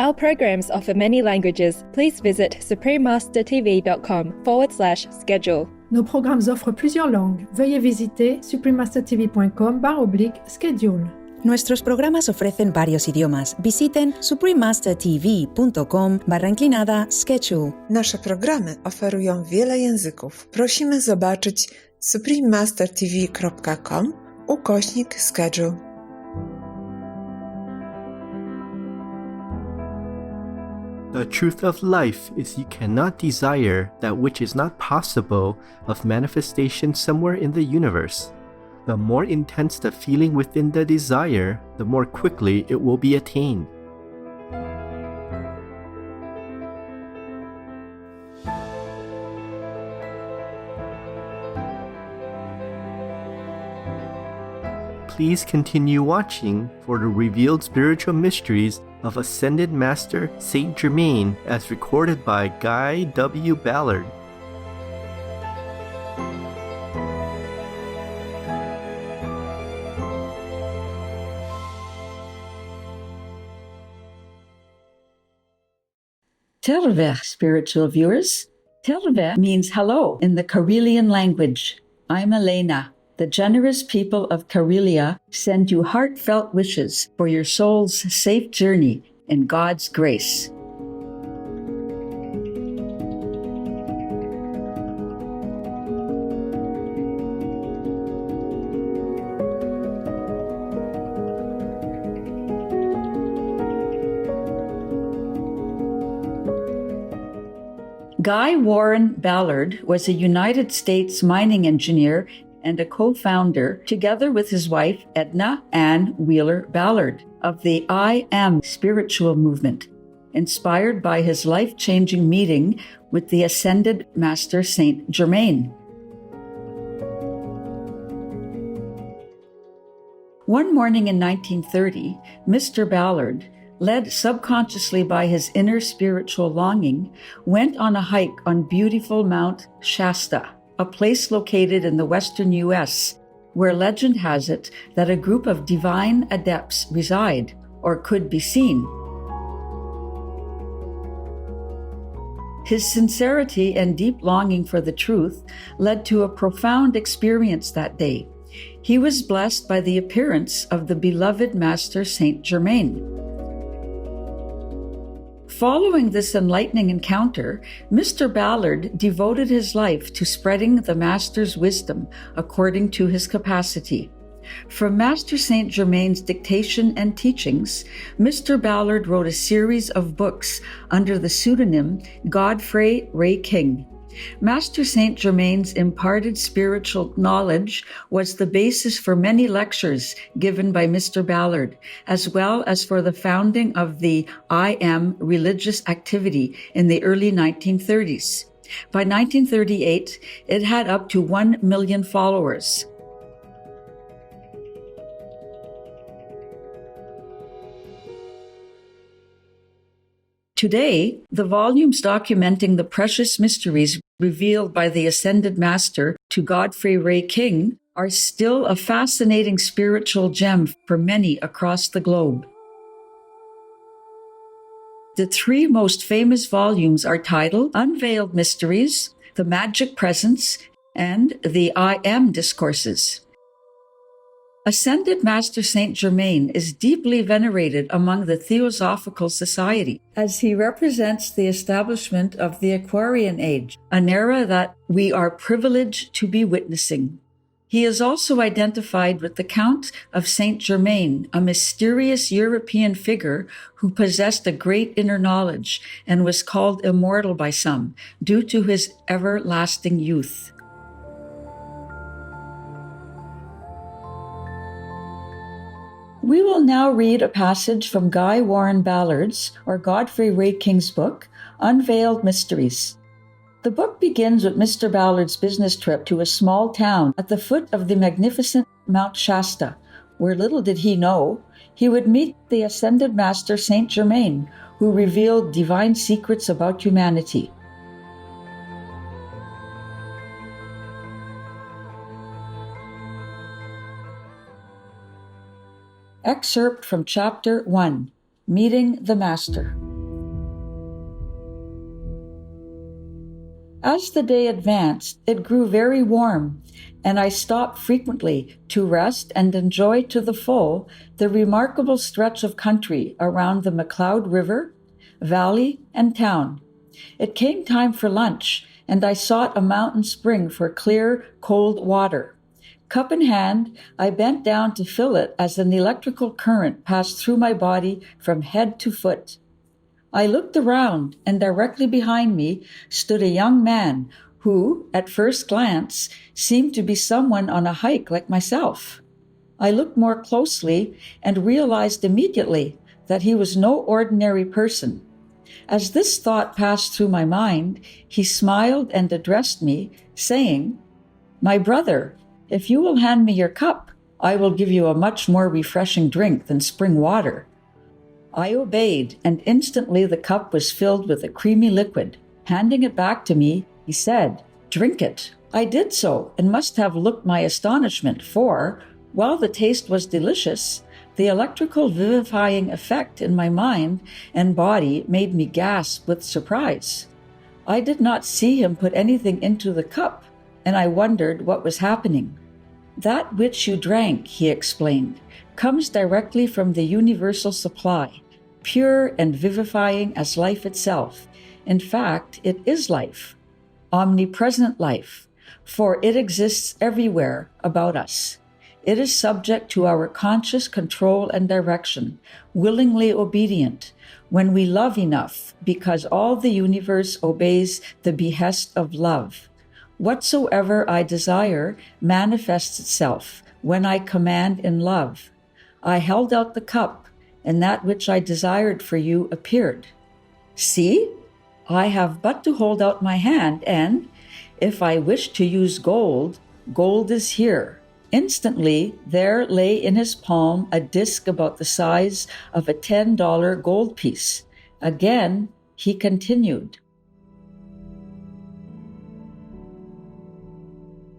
Our programs offer many languages. Please visit suprememastertv.com/schedule. Nos programmes offrent plusieurs langues. Veuillez visiter suprememastertv.com/schedule. Nuestros programas ofrecen varios idiomas. Visiten suprememastertv.com/schedule. Nasze programy oferują wiele języków. Prosimy zobaczyć suprememastertv.com/schedule. The truth of life is you cannot desire that which is not possible of manifestation somewhere in the universe. The more intense the feeling within the desire, the more quickly it will be attained. Please continue watching for the revealed spiritual mysteries of Ascended Master Saint Germain as recorded by Guy W. Ballard. Terve, spiritual viewers. Terve means hello in the Karelian language. I'm Elena. The generous people of Karelia send you heartfelt wishes for your soul's safe journey in God's grace. Guy Warren Ballard was a United States mining engineer and a co-founder, together with his wife Edna Ann Wheeler Ballard, of the I Am spiritual movement, inspired by his life-changing meeting with the Ascended Master Saint Germain. One morning in 1930, Mr. Ballard, led subconsciously by his inner spiritual longing, went on a hike on beautiful Mount Shasta, a place located in the western U.S., where legend has it that a group of divine adepts reside or could be seen. His sincerity and deep longing for the truth led to a profound experience that day. He was blessed by the appearance of the beloved Master Saint Germain. Following this enlightening encounter, Mr. Ballard devoted his life to spreading the Master's wisdom according to his capacity. From Master Saint Germain's dictation and teachings, Mr. Ballard wrote a series of books under the pseudonym Godfrey Ray King. Master Saint Germain's imparted spiritual knowledge was the basis for many lectures given by Mr. Ballard, as well as for the founding of the I Am religious activity in the early 1930s. By 1938, it had up to 1 million followers. Today, the volumes documenting the precious mysteries revealed by the Ascended Master to Godfrey Ray King are still a fascinating spiritual gem for many across the globe. The three most famous volumes are titled Unveiled Mysteries, The Magic Presence, and the I Am Discourses. Ascended Master Saint Germain is deeply venerated among the Theosophical Society as he represents the establishment of the Aquarian Age, an era that we are privileged to be witnessing. He is also identified with the Count of Saint Germain, a mysterious European figure who possessed a great inner knowledge and was called immortal by some due to his everlasting youth. We will now read a passage from Guy Warren Ballard's or Godfrey Ray King's book, Unveiled Mysteries. The book begins with Mr. Ballard's business trip to a small town at the foot of the magnificent Mount Shasta, where little did he know, he would meet the Ascended Master Saint Germain, who revealed divine secrets about humanity. Excerpt from Chapter 1, Meeting the Master. As the day advanced, it grew very warm, and I stopped frequently to rest and enjoy to the full the remarkable stretch of country around the McLeod River, valley, and town. It came time for lunch, and I sought a mountain spring for clear, cold water. Cup in hand, I bent down to fill it as an electrical current passed through my body from head to foot. I looked around, and directly behind me stood a young man who, at first glance, seemed to be someone on a hike like myself. I looked more closely and realized immediately that he was no ordinary person. As this thought passed through my mind, he smiled and addressed me, saying, "My brother, if you will hand me your cup, I will give you a much more refreshing drink than spring water." I obeyed, and instantly the cup was filled with a creamy liquid. Handing it back to me, he said, "Drink it." I did so, and must have looked my astonishment, for, while the taste was delicious, the electrical vivifying effect in my mind and body made me gasp with surprise. I did not see him put anything into the cup, and I wondered what was happening. "That which you drank," he explained, "comes directly from the universal supply, pure and vivifying as life itself. In fact, it is life, omnipresent life, for it exists everywhere about us. It is subject to our conscious control and direction, willingly obedient, when we love enough, because all the universe obeys the behest of love. Whatsoever I desire manifests itself when I command in love. I held out the cup, and that which I desired for you appeared. See, I have but to hold out my hand, and, if I wish to use gold, gold is here." Instantly, there lay in his palm a disc about the size of a $10 gold piece. Again, he continued,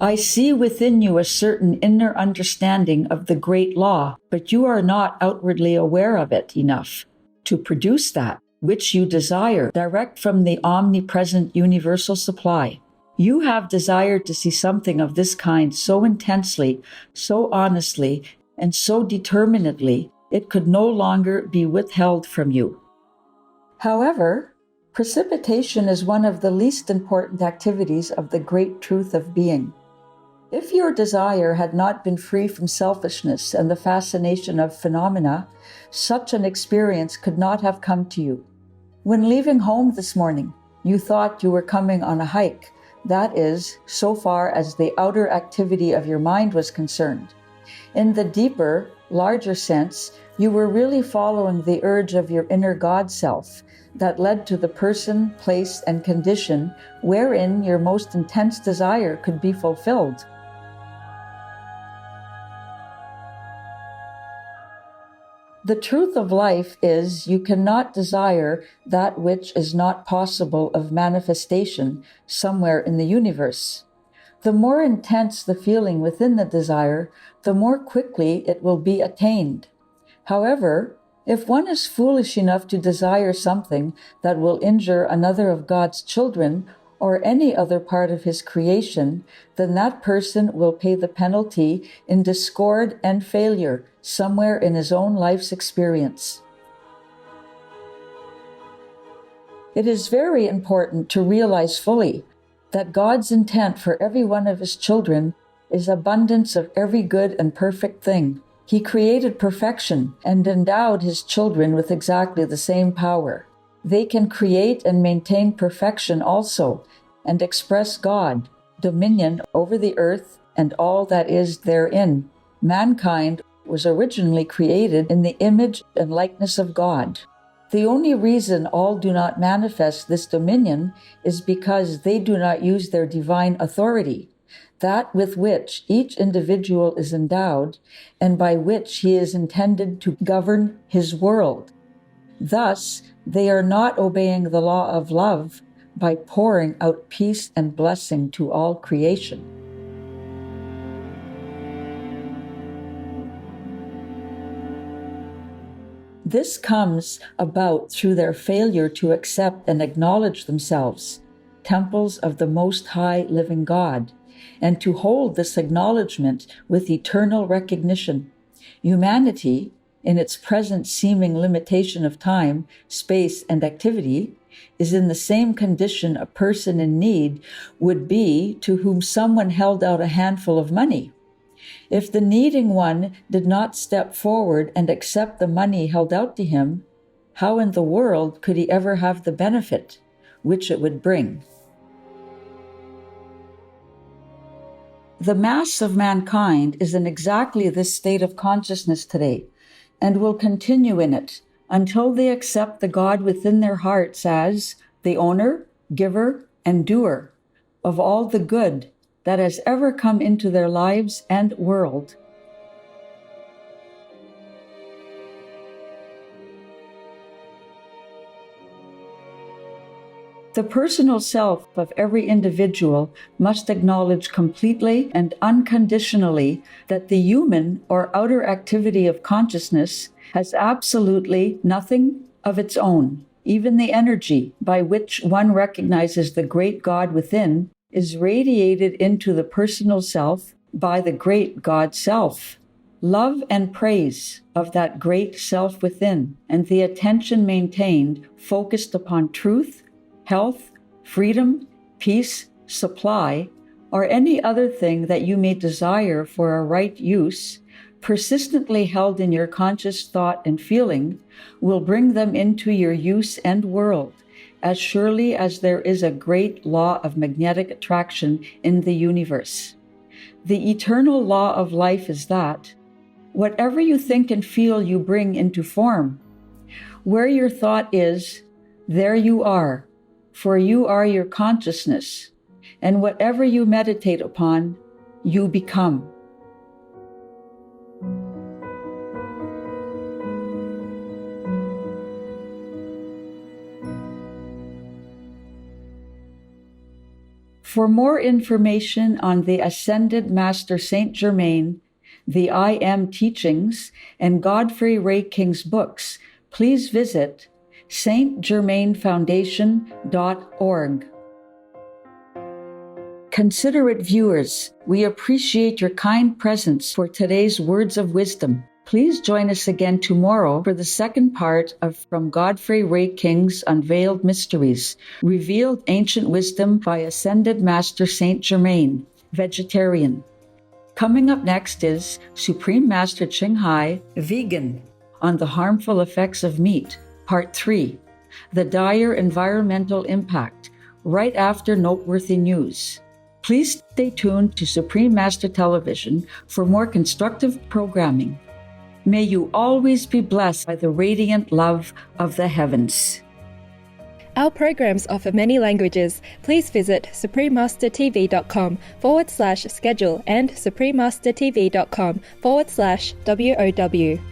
"I see within you a certain inner understanding of the great law, but you are not outwardly aware of it enough to produce that which you desire direct from the omnipresent universal supply. You have desired to see something of this kind so intensely, so honestly, and so determinedly, it could no longer be withheld from you. However, precipitation is one of the least important activities of the great truth of being. If your desire had not been free from selfishness and the fascination of phenomena, such an experience could not have come to you. When leaving home this morning, you thought you were coming on a hike, that is, so far as the outer activity of your mind was concerned. In the deeper, larger sense, you were really following the urge of your inner God self that led to the person, place, and condition wherein your most intense desire could be fulfilled. The truth of life is you cannot desire that which is not possible of manifestation somewhere in the universe. The more intense the feeling within the desire, the more quickly it will be attained. However, if one is foolish enough to desire something that will injure another of God's children or any other part of his creation, then that person will pay the penalty in discord and failure somewhere in his own life's experience. It is very important to realize fully that God's intent for every one of his children is abundance of every good and perfect thing. He created perfection and endowed his children with exactly the same power. They can create and maintain perfection also, and express God, dominion over the earth and all that is therein. Mankind was originally created in the image and likeness of God. The only reason all do not manifest this dominion is because they do not use their divine authority, that with which each individual is endowed and by which he is intended to govern his world. Thus, they are not obeying the law of love by pouring out peace and blessing to all creation. This comes about through their failure to accept and acknowledge themselves, temples of the Most High Living God, and to hold this acknowledgement with eternal recognition. Humanity, in its present seeming limitation of time, space, and activity, is in the same condition a person in need would be to whom someone held out a handful of money. If the needing one did not step forward and accept the money held out to him, how in the world could he ever have the benefit which it would bring? The mass of mankind is in exactly this state of consciousness today, and will continue in it until they accept the God within their hearts as the owner, giver, and doer of all the good that has ever come into their lives and world. The personal self of every individual must acknowledge completely and unconditionally that the human or outer activity of consciousness has absolutely nothing of its own. Even the energy by which one recognizes the great God within is radiated into the personal self by the great God self. Love and praise of that great self within, and the attention maintained focused upon truth, health, freedom, peace, supply, or any other thing that you may desire for a right use, persistently held in your conscious thought and feeling, will bring them into your use and world, as surely as there is a great law of magnetic attraction in the universe. The eternal law of life is that whatever you think and feel you bring into form. Where your thought is, there you are, for you are your consciousness, and whatever you meditate upon, you become. For more information on the Ascended Master Saint Germain, the I Am teachings, and Godfrey Ray King's books, please visit stgermainfoundation.org. Considerate viewers, we appreciate your kind presence for today's Words of Wisdom. Please join us again tomorrow for the second part of From Godfrey Ray King's Unveiled Mysteries, Revealed Ancient Wisdom by Ascended Master Saint Germain, Vegetarian. Coming up next is Supreme Master Ching Hai, Vegan, on the harmful effects of meat, Part 3, The Dire Environmental Impact, right after noteworthy news. Please stay tuned to Supreme Master Television for more constructive programming. May you always be blessed by the radiant love of the heavens. Our programs offer many languages. Please visit suprememastertv.com/schedule and suprememastertv.com/WOW.